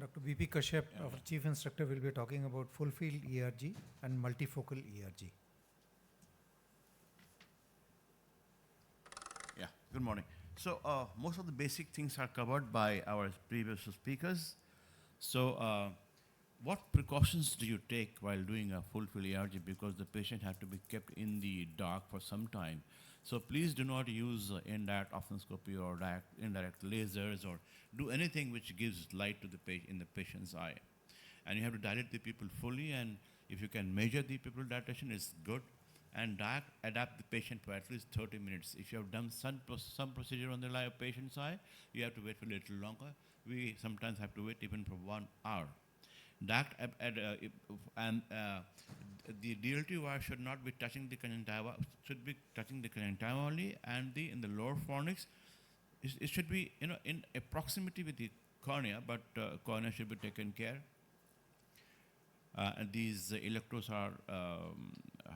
Dr. B.P. Kashyap, our Chief Instructor, will be talking about full field ERG and multifocal ERG. Yeah, good morning. So most of the basic things are covered by our previous speakers. So what precautions do you take while doing a full field ERG, because the patient had to be kept in the dark for some time. So please do not use indirect ophthalmoscopy or indirect lasers or do anything which gives light to the in the patient's eye. And you have to dilate the pupil fully, and if you can measure the pupil dilatation, it's good. And adapt the patient for at least 30 minutes. If you have done some procedure on the patient's eye, you have to wait for a little longer. We sometimes have to wait even for 1 hour. The DLT wire should not be touching the conjunctiva, should be touching the conjunctiva only, and in the lower fornix, it should be in a proximity with the cornea, but cornea should be taken care. And these electrodes are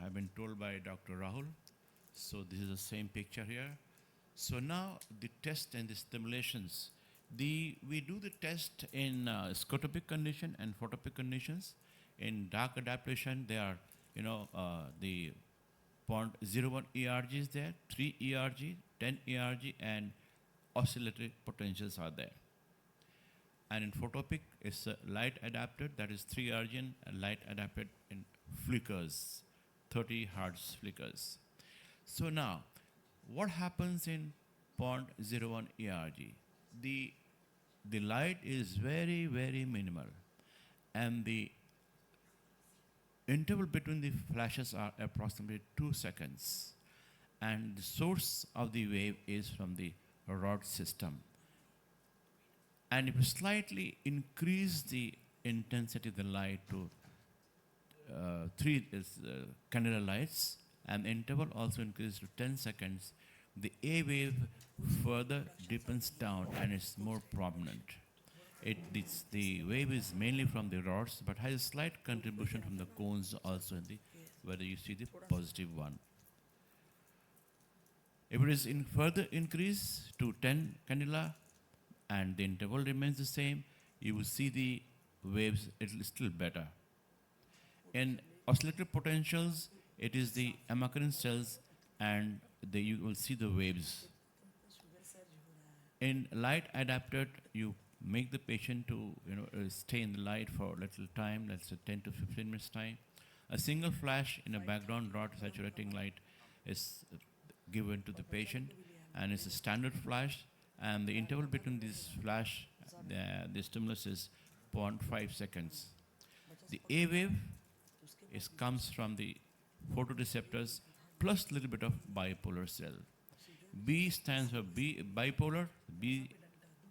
have been told by Dr. Rahul. So this is the same picture here. So now the test and the stimulations. We do the test in scotopic condition and photopic conditions. In dark adaptation, there are the 0.01 ERG is there, 3 ERG, 10 ERG, and oscillatory potentials are there. And in photopic, it's light adapted, that is 3 ERG, and light adapted in flickers, 30 hertz flickers. So now, what happens in 0.01 ERG? The light is very, very minimal, and the interval between the flashes are approximately 2 seconds, and the source of the wave is from the rod system. And if you slightly increase the intensity of the light to 3 candela lights, and the interval also increases to 10 seconds, the A wave further deepens down and is more prominent. The wave is mainly from the rods, but has a slight contribution from the cones also in the, whether you see the positive one. If it is in further increase to 10 candela and the interval remains the same, you will see the waves a little better. In oscillatory potentials, it is the amacrine cells, and you will see the waves. In light adapted, you make the patient to stay in the light for a little time, let's say 10 to 15 minutes time. A single flash in a background rod saturating light is given to the patient, and it's a standard flash, and the interval between this flash, the stimulus is 0.5 seconds. The A wave comes from the photoreceptors plus a little bit of bipolar cell. B stands for bipolar. B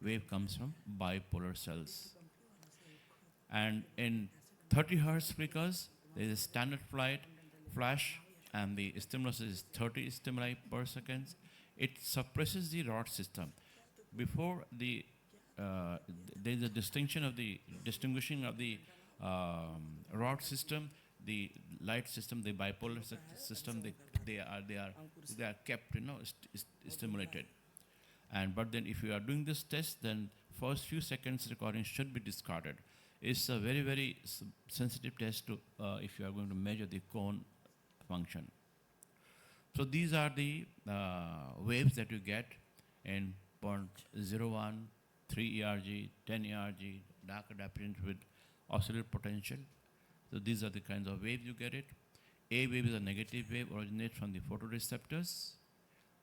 wave comes from bipolar cells. And in 30 hertz flickers, there is a standard flash, and the stimulus is 30 stimuli per second. It suppresses the rod system. Before there is a distinguishing of the rod system, the light system, the bipolar system. They are kept stimulated. But then if you are doing this test, then first few seconds recording should be discarded. It's a very, very sensitive test to if you are going to measure the cone function. So these are the waves that you get in 0.01, 3 ERG, 10 ERG, dark adaptation with oscillatory potential. So these are the kinds of waves you get it. A wave is a negative wave, originates from the photoreceptors.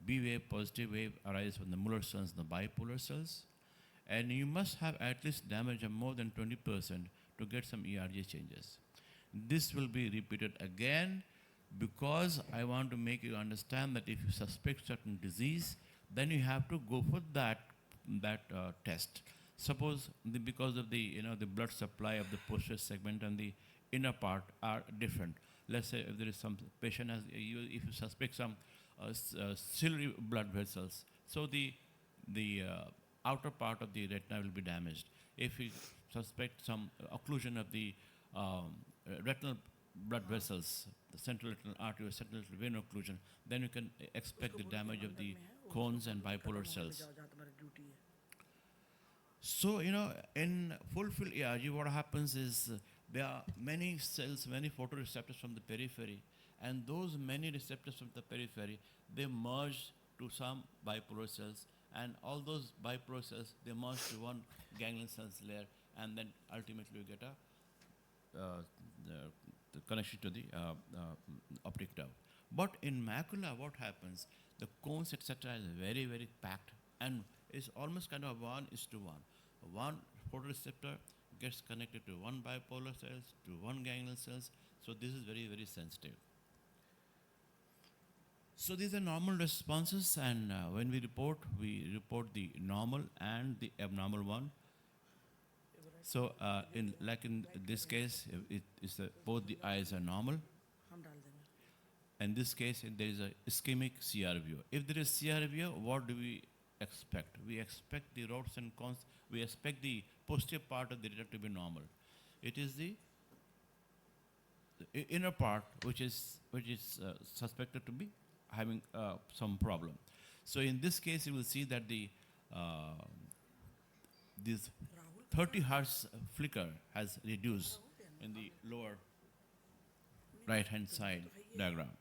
B wave, positive wave, arises from the Muller cells, the bipolar cells. And you must have at least damage of more than 20% to get some ERG changes. This will be repeated again, because I want to make you understand that if you suspect certain disease, then you have to go for that test. Suppose because of the the blood supply of the posterior segment and the inner part are different. Let's say if there is some patient if you suspect some ciliary blood vessels, so the outer part of the retina will be damaged. If you suspect some occlusion of the retinal blood vessels, the central retinal artery or central retinal vein occlusion, then you can expect the damage of the cones and bipolar cells. So, in full field ERG, what happens is there are many cells, many photoreceptors from the periphery, and those many receptors from the periphery, they merge to some bipolar cells, and all those bipolar cells, they merge to one ganglion cells layer, and then ultimately you get uh, the connection to the optic nerve. But in macula, what happens? The cones, etc., is very, very packed, and it's almost kind of 1:1. One photoreceptor gets connected to one bipolar cells, to one ganglion cells. So this is very, very sensitive. So these are normal responses, and when we report the normal and the abnormal one. So in this case, it is both the eyes are normal. In this case, there is a ischemic CRVO. If there is CRVO, what do we expect? We expect the rods and cones. We expect the posterior part of the retina to be normal. It is the inner part which is suspected to be having some problem. So in this case, you will see that this 30 hertz flicker has reduced in the lower right hand side diagram.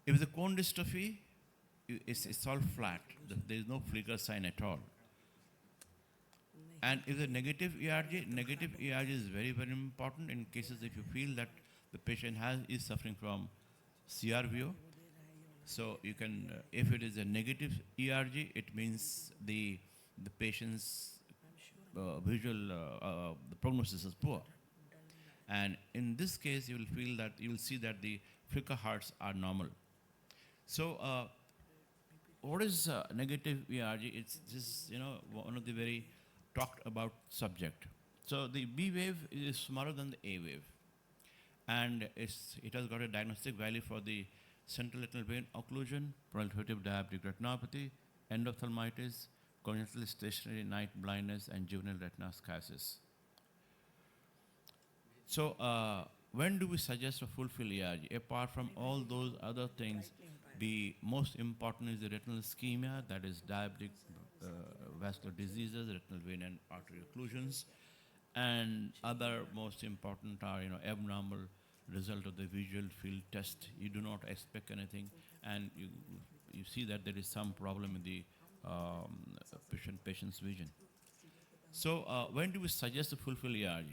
If the cone dystrophy, it's all flat. There is no flicker sign at all. And if the negative ERG is very, very important in cases if you feel that the patient is suffering from CRVO. So you can, if it is a negative ERG, it means the patient's visual the prognosis is poor. And in this case, you will see that the flicker hearts are normal. So what is negative ERG? It's just one of the very talked about subject. So the B wave is smaller than the A wave, and it has got a diagnostic value for the central retinal vein occlusion, proliferative diabetic retinopathy, endophthalmitis, congenital stationary night blindness, and juvenile retinoschisis. So when do we suggest a full field ERG? Apart from all those other things, the most important is the retinal ischemia, that is diabetic vascular diseases, retinal vein and artery occlusions, and other most important are abnormal result of the visual field test. You do not expect anything, and you see that there is some problem in the patient's vision. So when do we suggest a full field ERG?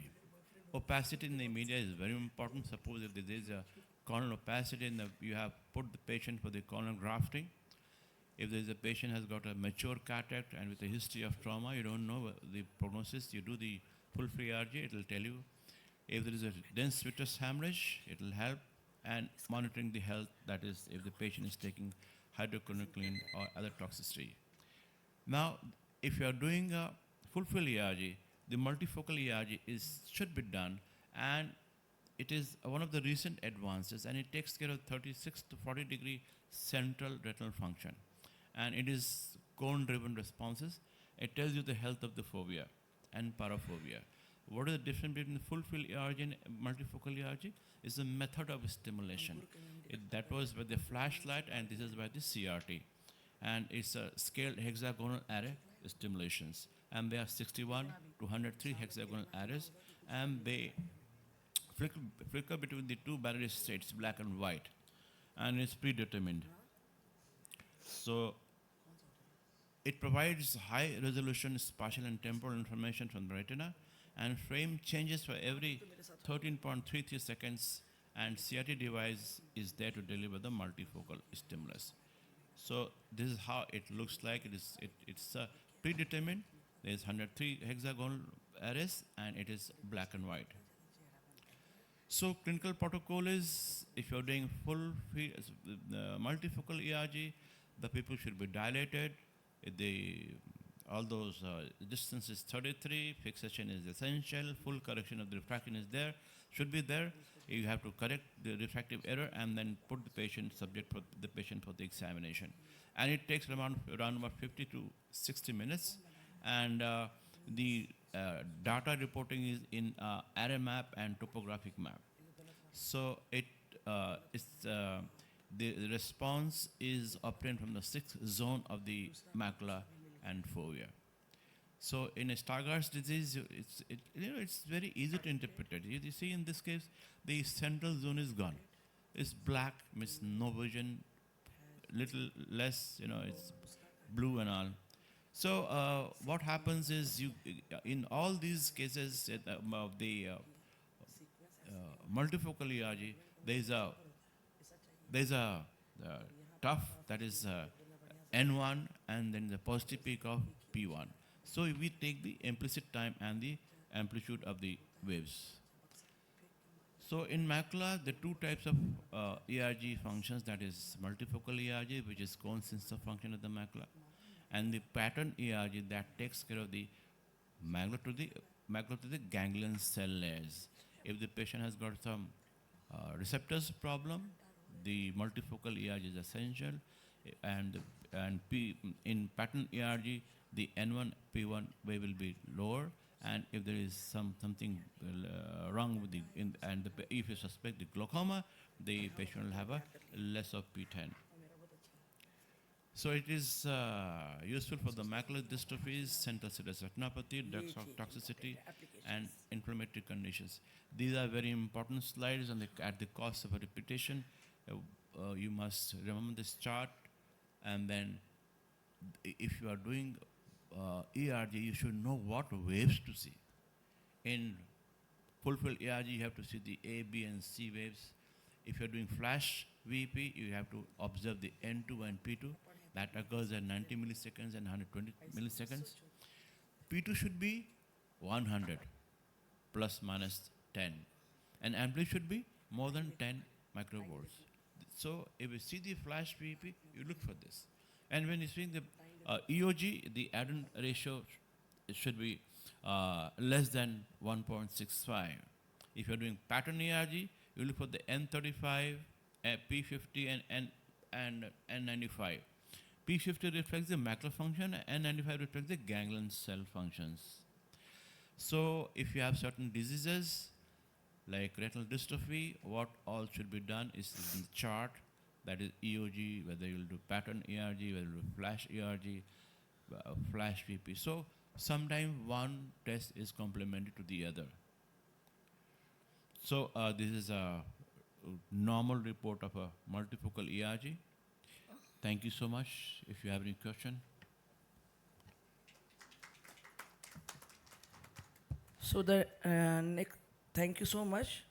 Opacity in the media is very important. Suppose if there is a corneal opacity you have put the patient for the corneal grafting. If there is a patient has got a mature cataract and with a history of trauma, you don't know the prognosis, you do the full field ERG, it will tell you. If there is a dense vitreous hemorrhage, it will help, and monitoring the health, that is if the patient is taking hydroquinone or other toxicity. Now, if you are doing a full field ERG, the multifocal ERG should be done, and it is one of the recent advances, and it takes care of 36 to 40 degree central retinal function, and it is cone-driven responses. It tells you the health of the fovea and parafoveal. What is the difference between the full field ERG and multifocal ERG? Is the method of stimulation. That was by the flashlight, and this is by the CRT, and it's a scaled hexagonal array stimulations, and there are 61 to 103 hexagonal arrays, and they flicker between the two binary states, black and white, and it's predetermined. So it provides high resolution spatial and temporal information from the retina, and frame changes for every 13.33 seconds, and CRT device is there to deliver the multifocal stimulus. So this is how it looks like. It's predetermined. There is 103 hexagonal arrays, and it is black and white. So clinical protocol is, if you're doing full multifocal ERG, the people should be dilated. All those distance is 33, fixation is essential, full correction of the refraction is there, should be there. You have to correct the refractive error and then put the patient, for the examination. And it takes around about 50 to 60 minutes. And the data reporting is in array map and topographic map. So the response is obtained from the 6th zone of the macula and fovea. So in a Stargardt's disease, it's very easy to interpret it. You see, in this case, the central zone is gone. It's black, means no vision, little less, it's blue and all. So what happens is in all these cases of the multifocal ERG, there's a tough, that is N1, and then the positive peak of P1. So we take the implicit time and the amplitude of the waves. So in macula, the two types of ERG functions, that is multifocal ERG, which is cone sensor function of the macula, and the pattern ERG that takes care of the macula to the ganglion cell layers. If the patient has got some receptors problem, the multifocal ERG is essential, and in pattern ERG, the N1 P1 wave will be lower, and if there is something wrong with if you suspect the glaucoma, the patient will have a less of P10. So it is useful for the macular dystrophies, central serous retinopathy, drug toxicity, and inflammatory conditions. These are very important slides, and at the cost of a repetition, you must remember this chart, and then if you are doing ERG, you should know what waves to see. In full-field ERG, you have to see the A, B, and C waves. If you're doing flash VP, you have to observe the N2 and P2. That occurs at 90 milliseconds and 120 milliseconds. P2 should be 100 plus minus 10. And amplitude should be more than 10 microvolts. So if you see the flash VP, you look for this. And when you see the EOG, the add-on ratio should be less than 1.65. If you're doing pattern ERG, you look for the N35, P50, and N95. P50 reflects the macular function, and N95 reflects the ganglion cell functions. So if you have certain diseases like retinal dystrophy, what all should be done is in the chart, that is EOG, whether you'll do pattern ERG, whether you'll do flash ERG, flash VP. So sometimes one test is complementary to the other. So this is a normal report of a multifocal ERG. Thank you so much. If you have any question. So the next, thank you so much.